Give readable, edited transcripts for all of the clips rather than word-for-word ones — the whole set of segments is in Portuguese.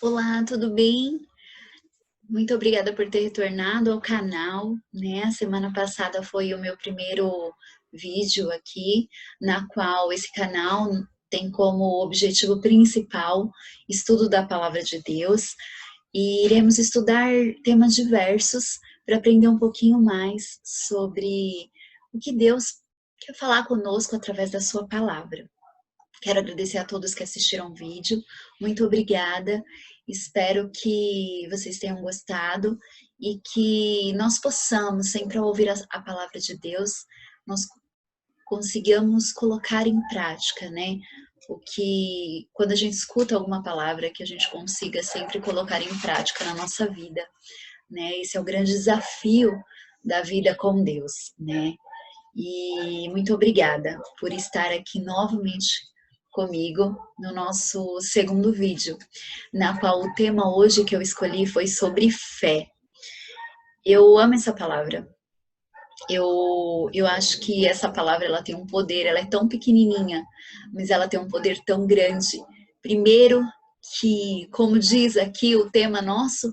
Olá, tudo bem? Muito obrigada por ter retornado ao canal, né? A semana passada foi o meu primeiro vídeo aqui, na qual esse canal tem como objetivo principal estudo da Palavra de Deus e iremos estudar temas diversos para aprender um pouquinho mais sobre o que Deus quer falar conosco através da sua palavra. Quero agradecer a todos que assistiram o vídeo. Muito obrigada. Espero que vocês tenham gostado e que nós possamos, sempre ao ouvir a palavra de Deus, nós consigamos colocar em prática, né? O que, quando a gente escuta alguma palavra, que a gente consiga sempre colocar em prática na nossa vida, né? Esse é o grande desafio da vida com Deus, né? E muito obrigada por estar aqui novamente comigo no nosso segundo vídeo, na qual o tema hoje que eu escolhi foi sobre fé. Eu amo essa palavra. Eu acho que essa palavra ela tem um poder, ela é tão pequenininha, mas ela tem um poder tão grande. Primeiro que, como diz aqui o tema nosso,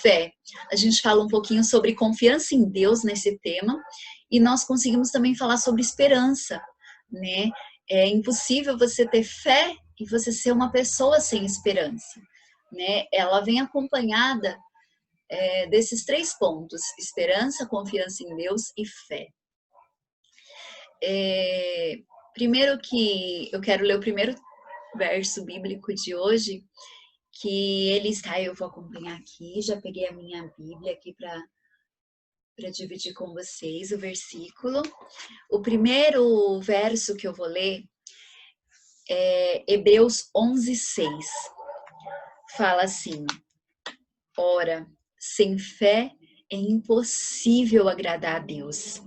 fé. A gente fala um pouquinho sobre confiança em Deus nesse tema e nós conseguimos também falar sobre esperança, né? É impossível você ter fé e você ser uma pessoa sem esperança, né? Ela vem acompanhada desses três pontos: esperança, confiança em Deus e fé. Primeiro que eu quero ler o primeiro verso bíblico de hoje, que ele está, eu vou acompanhar aqui, já peguei a minha Bíblia aqui para dividir com vocês o versículo. O primeiro verso que eu vou ler é Hebreus 11:6. Fala assim: ora, sem fé é impossível agradar a Deus.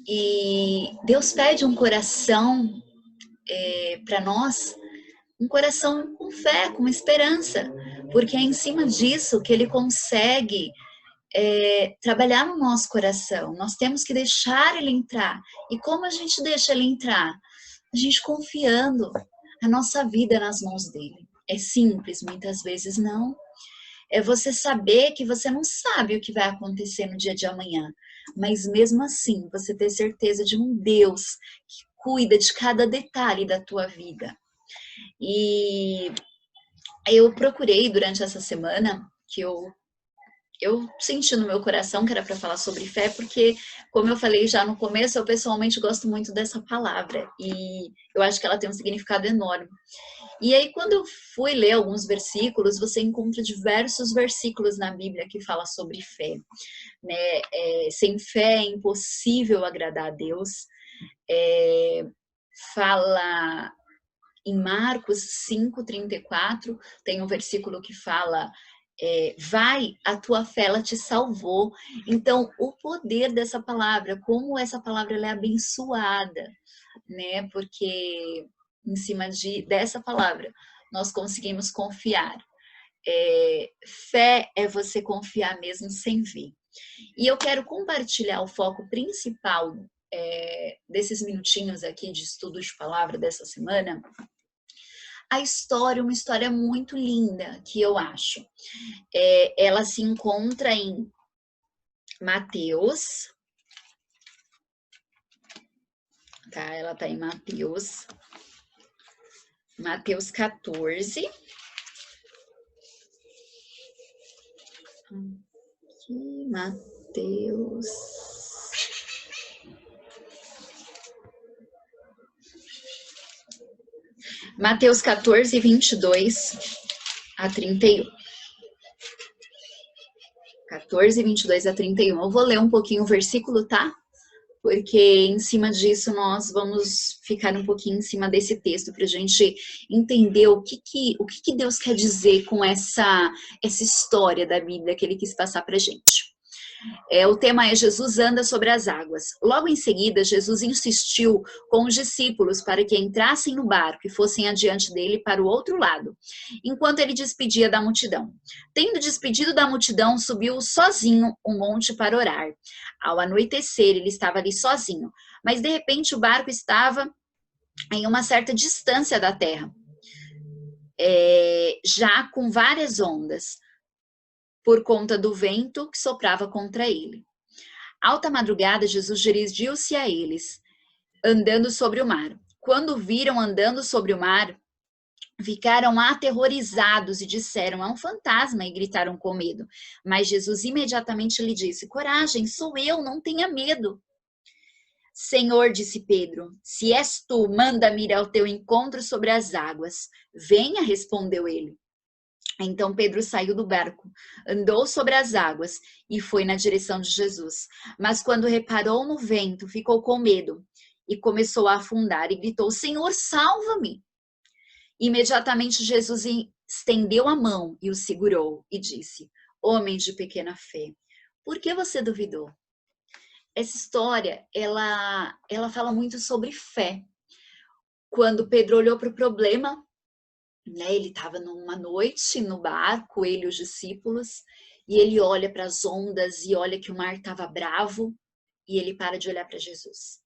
E Deus pede um coração para nós, um coração com fé, com esperança, porque é em cima disso que Ele consegue trabalhar no nosso coração. Nós temos que deixar Ele entrar. E como a gente deixa Ele entrar? A gente confiando a nossa vida nas mãos dele. É simples, muitas vezes não. É você saber que você não sabe o que vai acontecer no dia de amanhã, mas mesmo assim você ter certeza de um Deus que cuida de cada detalhe da tua vida. E eu procurei durante essa semana, que eu senti no meu coração que era para falar sobre fé, porque, como eu falei já no começo, eu pessoalmente gosto muito dessa palavra e eu acho que ela tem um significado enorme. E aí, quando eu fui ler alguns versículos, você encontra diversos versículos na Bíblia que fala sobre fé, né? Sem fé é impossível agradar a Deus. Fala em Marcos 5:34, tem um versículo que fala: vai, a tua fé ela te salvou. Então, o poder dessa palavra, como essa palavra ela é abençoada, né? Porque em cima dessa palavra nós conseguimos confiar. Fé é você confiar mesmo sem ver. E eu quero compartilhar o foco principal desses minutinhos aqui de estudo de palavra dessa semana, a história, uma história muito linda, que eu acho. Ela se encontra em Mateus, tá? Ela tá em Mateus 14. Aqui, Mateus 14, 22 a 31. 14, 22 a 31. Eu vou ler um pouquinho o versículo, tá? Porque em cima disso nós vamos ficar um pouquinho em cima desse texto para a gente entender o que Deus quer dizer com essa história da Bíblia que ele quis passar para a gente. O tema é Jesus anda sobre as águas. Logo em seguida, Jesus insistiu com os discípulos para que entrassem no barco e fossem adiante dele para o outro lado, enquanto ele despedia da multidão. Tendo despedido da multidão, subiu sozinho um monte para orar. Ao anoitecer, ele estava ali sozinho, mas de repente o barco estava em uma certa distância da terra. já com várias ondas, por conta do vento que soprava contra ele. Alta madrugada, Jesus dirigiu-se a eles, andando sobre o mar. Quando o viram andando sobre o mar, ficaram aterrorizados e disseram, é um fantasma, e gritaram com medo. Mas Jesus imediatamente lhe disse, coragem, sou eu, não tenha medo. Senhor, disse Pedro, se és tu, manda-me ir ao teu encontro sobre as águas. Venha, respondeu ele. Então Pedro saiu do barco, andou sobre as águas e foi na direção de Jesus. Mas quando reparou no vento, ficou com medo e começou a afundar e gritou, Senhor, salva-me! Imediatamente Jesus estendeu a mão e o segurou e disse, homem de pequena fé, por que você duvidou? Essa história, ela fala muito sobre fé. Quando Pedro olhou para o problema, né, ele estava numa noite no barco, ele e os discípulos, e ele olha para as ondas e olha que o mar estava bravo, e ele para de olhar para Jesus.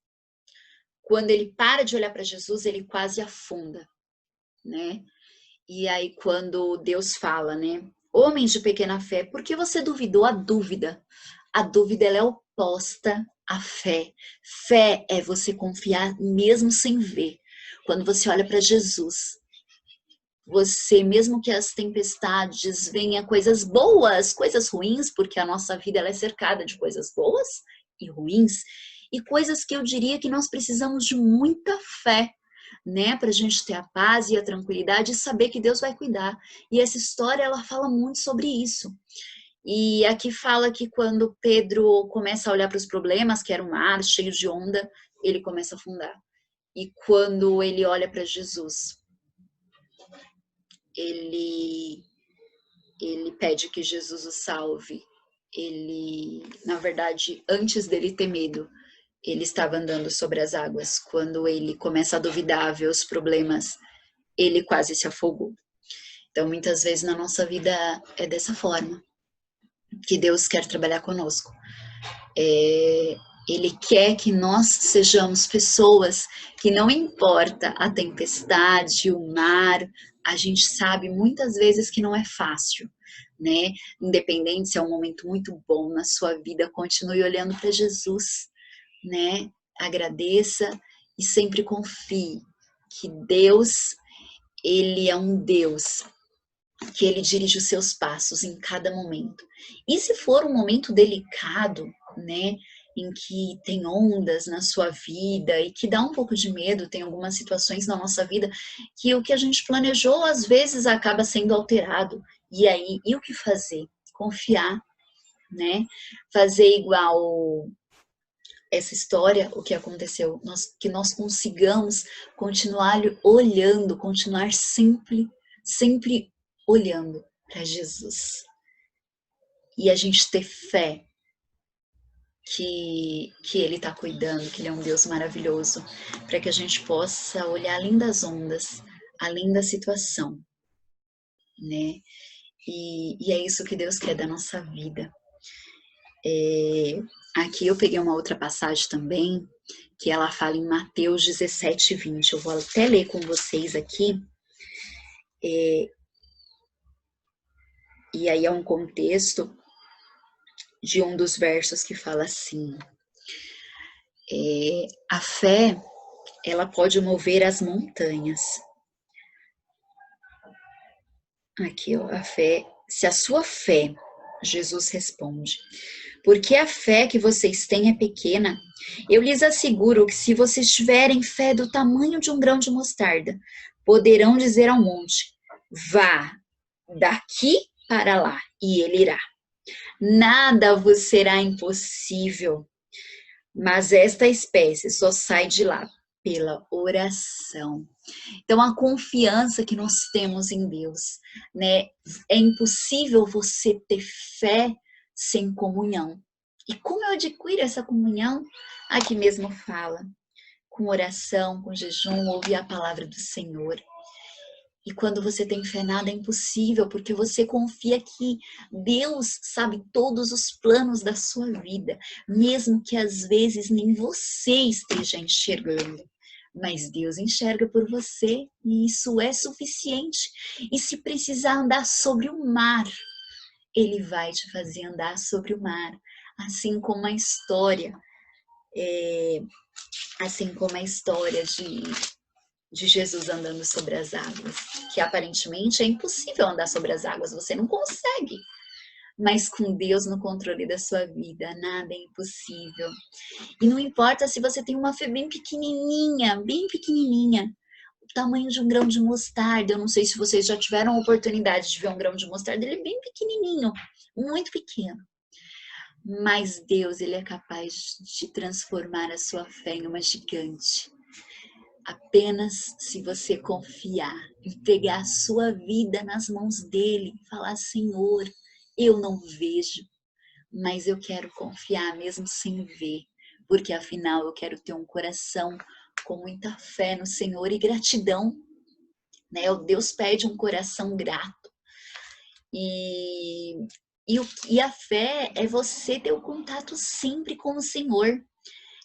Quando ele para de olhar para Jesus, ele quase afunda, né? E aí quando Deus fala, né, homens de pequena fé, por que você duvidou? A dúvida ela é oposta à fé. Fé é você confiar mesmo sem ver. Quando você olha para Jesus, você, mesmo que as tempestades venham coisas boas, coisas ruins, porque a nossa vida ela é cercada de coisas boas e ruins, e coisas que eu diria que nós precisamos de muita fé, né, para a gente ter a paz e a tranquilidade e saber que Deus vai cuidar. E essa história ela fala muito sobre isso. E aqui fala que quando Pedro começa a olhar para os problemas, que era um mar cheio de onda, ele começa a afundar. E quando ele olha para Jesus, ele pede que Jesus o salve. Ele, na verdade, antes dele ter medo, ele estava andando sobre as águas. Quando ele começa a duvidar, ver os problemas, ele quase se afogou. Então, muitas vezes na nossa vida é dessa forma que Deus quer trabalhar conosco. Ele quer que nós sejamos pessoas que não importa a tempestade, o mar, a gente sabe muitas vezes que não é fácil, né? Independente se é um momento muito bom na sua vida, continue olhando para Jesus, né? Agradeça e sempre confie que Deus, Ele é um Deus que Ele dirige os seus passos em cada momento. E se for um momento delicado, né? Em que tem ondas na sua vida e que dá um pouco de medo, tem algumas situações na nossa vida que o que a gente planejou às vezes acaba sendo alterado. E aí, e o que fazer? Confiar, né? Fazer igual essa história, o que aconteceu, que nós consigamos continuar olhando, continuar sempre olhando para Jesus. E a gente ter fé que Ele está cuidando, que Ele é um Deus maravilhoso, para que a gente possa olhar além das ondas, além da situação, né? E é isso que Deus quer da nossa vida. Aqui eu peguei uma outra passagem também, que ela fala em Mateus 17, 20. Eu vou até ler com vocês aqui. E aí é um contexto de um dos versos que fala assim, a fé, ela pode mover as montanhas. Aqui, ó, a fé, se a sua fé, Jesus responde, porque a fé que vocês têm é pequena, eu lhes asseguro que se vocês tiverem fé do tamanho de um grão de mostarda, poderão dizer ao monte, vá daqui para lá, e ele irá. Nada vos será impossível, mas esta espécie só sai de lá pela oração. Então, a confiança que nós temos em Deus, né? É impossível você ter fé sem comunhão. E como eu adquiro essa comunhão? Aqui mesmo fala, com oração, com jejum, ouvir a palavra do Senhor. E quando você tem fé, nada é impossível, porque você confia que Deus sabe todos os planos da sua vida, mesmo que às vezes nem você esteja enxergando. Mas Deus enxerga por você e isso é suficiente. E se precisar andar sobre o mar, Ele vai te fazer andar sobre o mar. Assim como a história, de Jesus andando sobre as águas, que aparentemente é impossível andar sobre as águas, você não consegue. Mas com Deus no controle da sua vida, nada é impossível. E não importa se você tem uma fé bem pequenininha, o tamanho de um grão de mostarda. Eu não sei se vocês já tiveram a oportunidade de ver um grão de mostarda, ele é bem pequenininho, muito pequeno. Mas Deus, Ele é capaz de transformar a sua fé em uma gigante. Apenas se você confiar, entregar a sua vida nas mãos dEle, falar: Senhor, eu não vejo, mas eu quero confiar mesmo sem ver, porque afinal eu quero ter um coração com muita fé no Senhor e gratidão, né? O Deus pede um coração grato. E a fé é você ter o contato sempre com o Senhor,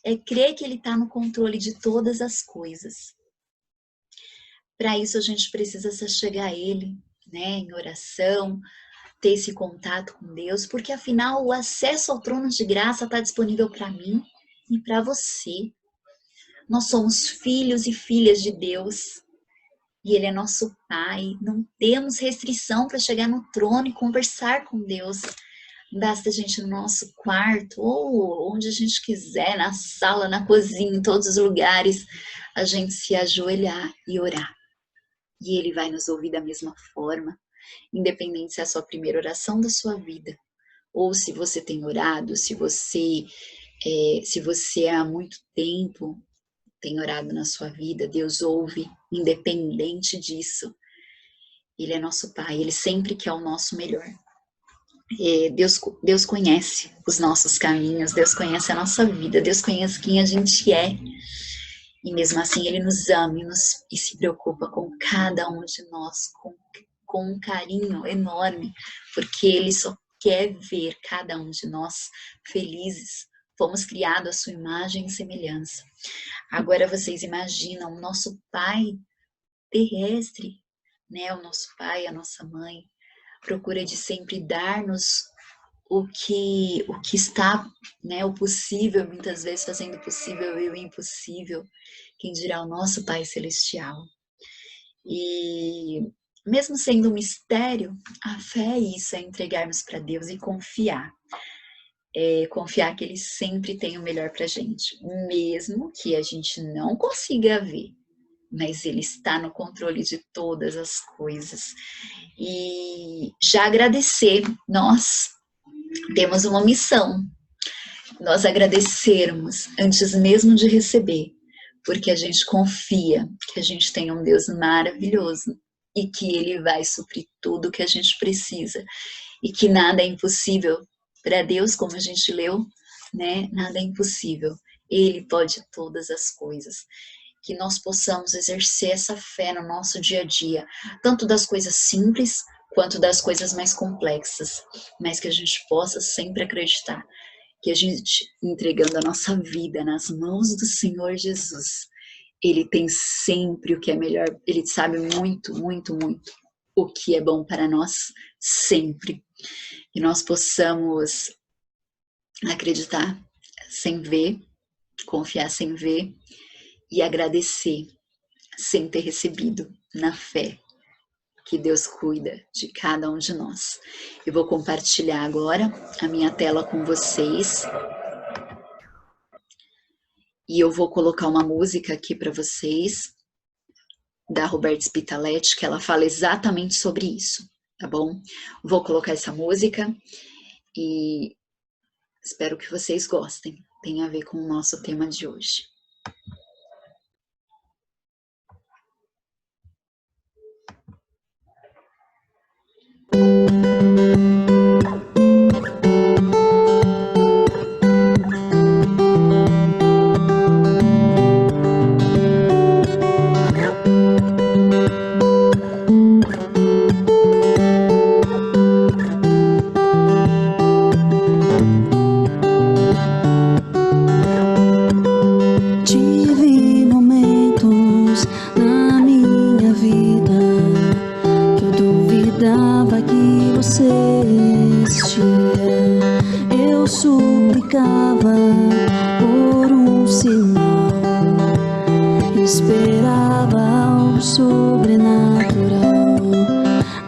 é crer que Ele está no controle de todas as coisas. Para isso a gente precisa se chegar a Ele, né, em oração, ter esse contato com Deus, porque afinal o acesso ao trono de graça está disponível para mim e para você. Nós somos filhos e filhas de Deus e Ele é nosso Pai. Não temos restrição para chegar no trono e conversar com Deus. Basta a gente no nosso quarto ou onde a gente quiser, na sala, na cozinha, em todos os lugares, a gente se ajoelhar e orar. E Ele vai nos ouvir da mesma forma, independente se é a sua primeira oração da sua vida, ou se você tem orado, se você há muito tempo tem orado na sua vida, Deus ouve, independente disso. Ele é nosso Pai, Ele sempre quer o nosso melhor. Deus conhece os nossos caminhos, Deus conhece a nossa vida, Deus conhece quem a gente é. E mesmo assim Ele nos ama e se preocupa com cada um de nós, com um carinho enorme, porque Ele só quer ver cada um de nós felizes. Fomos criados à sua imagem e semelhança. Agora vocês imaginam o nosso Pai terrestre, né? O nosso Pai, a nossa Mãe, procura de sempre dar-nos o que está, né, o possível, muitas vezes fazendo o possível e o impossível. Quem dirá o nosso Pai Celestial? E mesmo sendo um mistério, a fé é isso, é entregarmos para Deus e confiar. Confiar que Ele sempre tem o melhor para a gente, mesmo que a gente não consiga ver, mas Ele está no controle de todas as coisas. E já agradecer, nós temos uma missão, nós agradecermos antes mesmo de receber, porque a gente confia que a gente tem um Deus maravilhoso e que Ele vai suprir tudo o que a gente precisa e que nada é impossível para Deus, como a gente leu, né? Nada é impossível. Ele pode todas as coisas. Que nós possamos exercer essa fé no nosso dia a dia, tanto das coisas simples quanto das coisas mais complexas, mas que a gente possa sempre acreditar que a gente, entregando a nossa vida nas mãos do Senhor Jesus, Ele tem sempre o que é melhor, Ele sabe muito, muito, muito o que é bom para nós, sempre. Que nós possamos acreditar sem ver, confiar sem ver e agradecer sem ter recebido, na fé que Deus cuida de cada um de nós. Eu vou compartilhar agora a minha tela com vocês e eu vou colocar uma música aqui para vocês da Roberta Spitaletti, que ela fala exatamente sobre isso, tá bom? Vou colocar essa música e espero que vocês gostem. Tem a ver com o nosso tema de hoje. Tive momentos buscava por um sinal, esperava algo sobrenatural,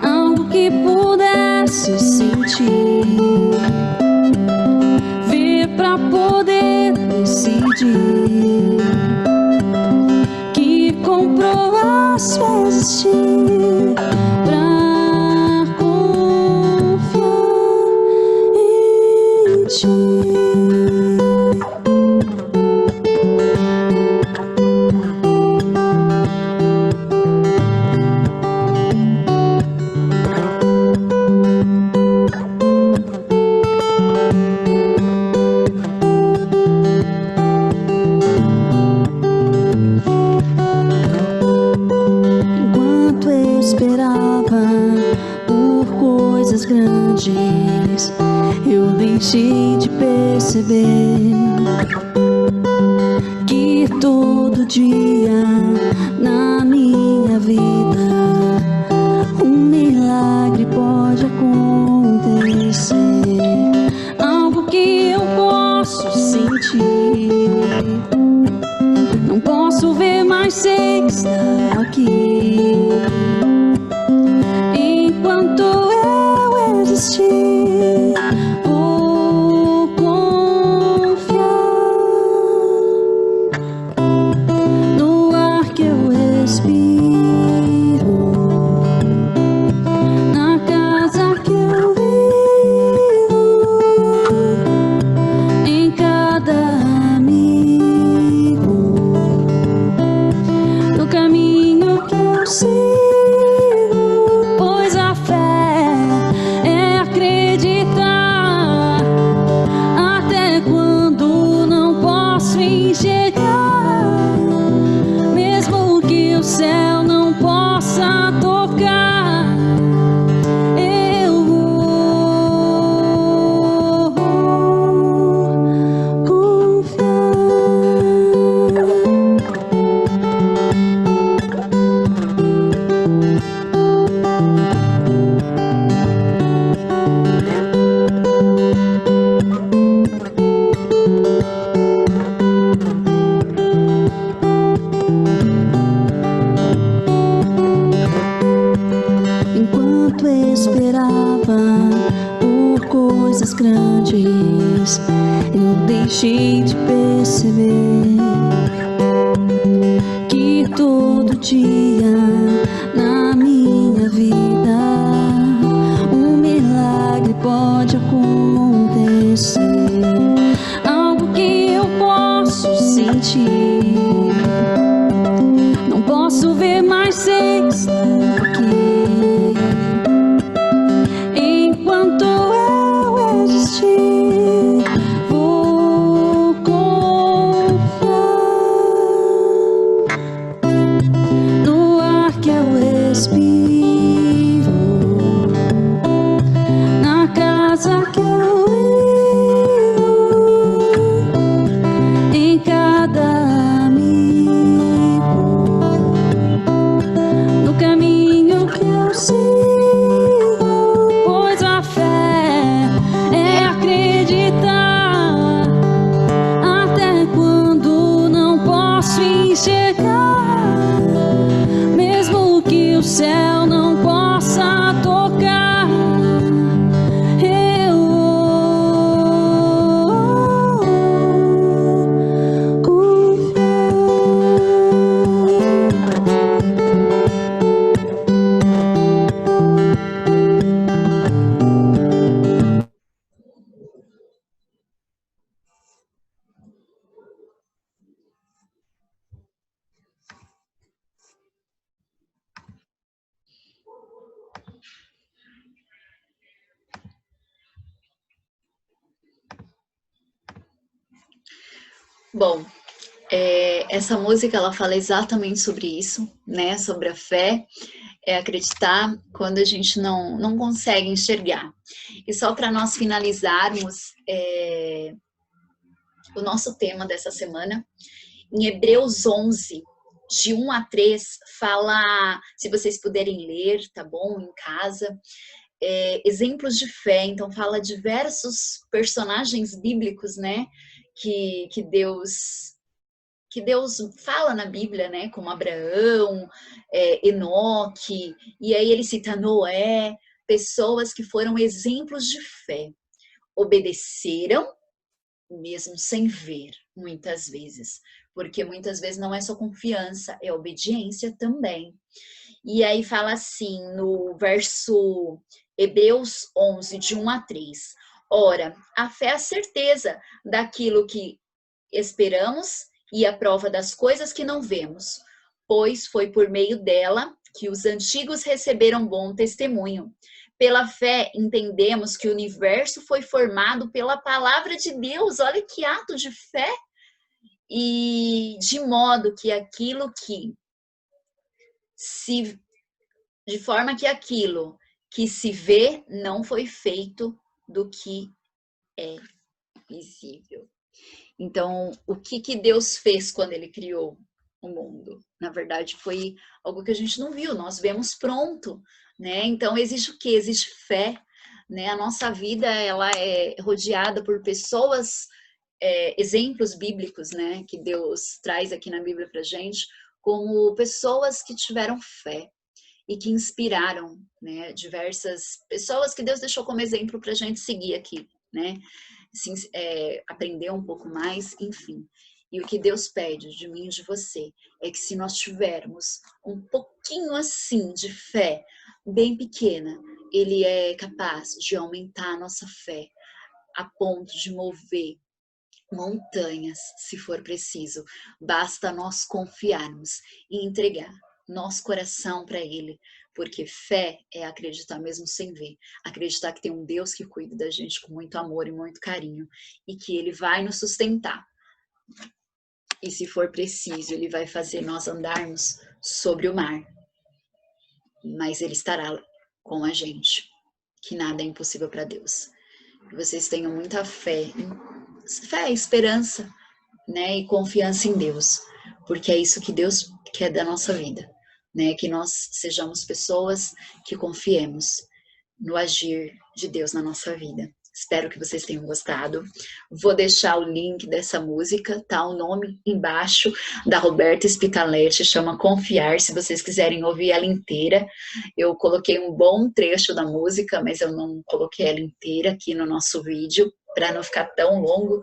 algo que pudesse sentir, ver pra poder decidir, que comprou as fé existir pra confiar em ti. Enquanto eu esperava por coisas grandes, eu deixei de perceber que todo dia na minha vida um milagre pode acontecer, algo que eu posso sentir. Não posso ver, mas sei que está aqui. Enquanto eu existir, vou confiar no ar que eu respiro, na casa que eu vivo, em cada amigo, no caminho que eu sigo, pois a fé é acreditar até quando não posso enxergar, mesmo que o céu não possa tocar, eu vou confiar. Enquanto esperava por coisas grandes, eu deixei de perceber que todo dia na minha vida um milagre pode acontecer, algo que eu posso sentir. Não posso ver, mas sei que está aqui. Enquanto eu existir, vou confiar no ar que eu respiro, na casa que eu vivo, em cada amigo, no caminho que eu sigo, pois a fé é acreditar até quando não posso enxergar, mesmo que o céu não possa tocar, eu vou confiar. Bom, essa música ela fala exatamente sobre isso, né? Sobre a fé, é acreditar quando a gente não consegue enxergar. E só para nós finalizarmos o nosso tema dessa semana, em Hebreus 11, de 1 a 3, fala, se vocês puderem ler, tá bom, em casa, exemplos de fé. Então fala diversos personagens bíblicos, né, que Deus fala na Bíblia, né, como Abraão, Enoque, e aí ele cita Noé, pessoas que foram exemplos de fé, obedeceram mesmo sem ver, muitas vezes, porque muitas vezes não é só confiança, é obediência também. E aí fala assim, no verso Hebreus 11, de 1 a 3, ora, a fé é a certeza daquilo que esperamos e a prova das coisas que não vemos, pois foi por meio dela que os antigos receberam bom testemunho. Pela fé, entendemos que o universo foi formado pela palavra de Deus. Olha que ato de fé! E de modo que aquilo que se... De forma que aquilo que se vê não foi feito do que é visível. Então, o que Deus fez quando ele criou o mundo? Na verdade, foi algo que a gente não viu, nós vemos pronto, né? Então, existe o quê? Existe fé, né? A nossa vida, ela é rodeada por pessoas, exemplos bíblicos, né? Que Deus traz aqui na Bíblia pra gente, como pessoas que tiveram fé e que inspiraram, né? Diversas pessoas que Deus deixou como exemplo pra gente seguir aqui, né? Assim, aprender um pouco mais, enfim. E o que Deus pede de mim e de você é que se nós tivermos um pouquinho assim de fé, bem pequena, Ele é capaz de aumentar a nossa fé a ponto de mover montanhas, se for preciso. Basta nós confiarmos e entregar nosso coração para Ele, porque fé é acreditar mesmo sem ver, acreditar que tem um Deus que cuida da gente com muito amor e muito carinho e que Ele vai nos sustentar. E se for preciso, Ele vai fazer nós andarmos sobre o mar, mas Ele estará com a gente, que nada é impossível para Deus. Que vocês tenham muita fé, esperança, né, e confiança em Deus, porque é isso que Deus quer da nossa vida, né, que nós sejamos pessoas que confiemos no agir de Deus na nossa vida. Espero que vocês tenham gostado. Vou deixar o link dessa música, tá? O nome embaixo, da Roberta Spitaletti, chama Confiar, se vocês quiserem ouvir ela inteira. Eu coloquei um bom trecho da música, mas eu não coloquei ela inteira aqui no nosso vídeo, para não ficar tão longo.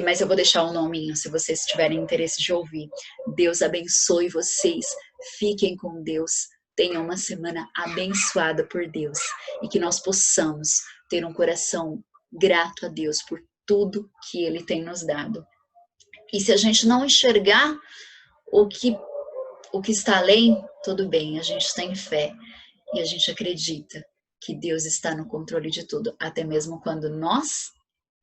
Mas eu vou deixar o nominho, se vocês tiverem interesse de ouvir. Deus abençoe vocês. Fiquem com Deus. Tenham uma semana abençoada por Deus. E que nós possamos ter um coração grato a Deus por tudo que Ele tem nos dado. E se a gente não enxergar o que está além, tudo bem, a gente tem fé. E a gente acredita que Deus está no controle de tudo. Até mesmo quando nós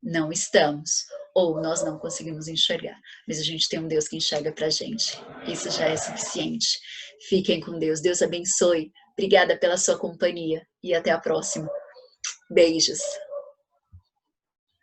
não estamos, ou nós não conseguimos enxergar, mas a gente tem um Deus que enxerga pra gente, isso já é suficiente. Fiquem com Deus, Deus abençoe, obrigada pela sua companhia e até a próxima. Beijos.